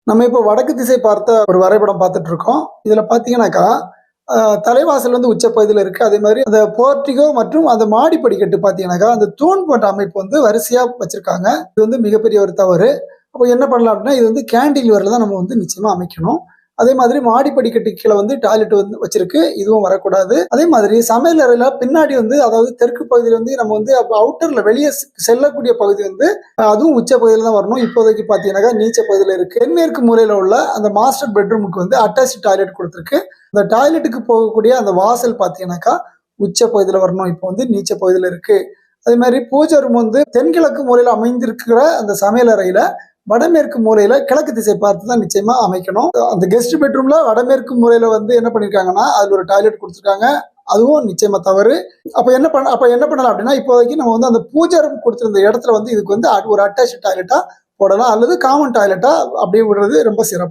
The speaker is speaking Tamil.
நம்ம இப்போ வடக்கு திசை பார்த்த ஒரு வரைபடம் பார்த்துட்டு இருக்கோம். இதுல பார்த்தீங்கன்னாக்கா, தலைவாசல் வந்து உச்சப்பகுதியில இருக்கு. அதே மாரி அந்த போர்டிகோ மற்றும் அந்த மாடி படிக்கட்டு பார்த்தீங்கன்னாக்கா, அந்த தூண் போட்ட அமைப்பு வந்து வரிசையா வச்சிருக்காங்க. இது வந்து மிகப்பெரிய ஒரு தவறு. அப்போ என்ன பண்ணலாம் அப்படின்னா, இது வந்து கேன்டிலீவர்ல தான் நம்ம வந்து நிச்சயமா அமைக்கணும். அதே மாதிரி மாடி படிக்கட்டுக்கு கீழ வந்து டாய்லெட் வந்து வச்சிருக்கு. இதுவும் வரக்கூடாது. அதே மாதிரி சமையல் அறையில பின்னாடி வந்து அதாவது தெற்கு பகுதியில வந்து நம்ம வந்து அவுட்டர்ல வெளியே செல்லக்கூடிய பகுதி வந்து அதுவும் உச்ச பகுதியில தான் வரணும். இப்போதைக்கு பார்த்தீங்கன்னாக்கா நீச்ச பகுதியில இருக்கு. தென்மேற்கு மூலையில உள்ள அந்த மாஸ்டர் பெட்ரூமுக்கு வந்து அட்டாச் டாய்லெட் கொடுத்துருக்கு. அந்த டாய்லெட்டுக்கு போகக்கூடிய அந்த வாசல் பார்த்தீங்கன்னாக்கா உச்ச பகுதியில வரணும். இப்போ வந்து நீச்ச பகுதியில இருக்கு. அதே மாதிரி பூஜை ரூம் வந்து தென்கிழக்கு மூலையில அமைந்திருக்கிற அந்த சமையல் அறையில வடமேற்கு மூலையில கிழக்கு திசை பார்த்து தான் நிச்சயமா அமைக்கணும். அந்த கெஸ்ட் பெட்ரூம்ல வடமேற்கு மூலையில வந்து என்ன பண்ணிருக்காங்கன்னா அதுல ஒரு டாய்லெட் கொடுத்துருக்காங்க. அதுவும் நிச்சயமா தவறு. அப்ப என்ன பண்ணலாம் அப்படின்னா, இப்போதைக்கு நம்ம வந்து அந்த பூஜை ரூம் கொடுத்திருந்த இடத்துல வந்து இதுக்கு வந்து ஒரு அட்டாச் டாய்லெட்டா போடலாம் அல்லது காமன் டாய்லெட்டா அப்படியே விடுறது ரொம்ப சிறப்பு.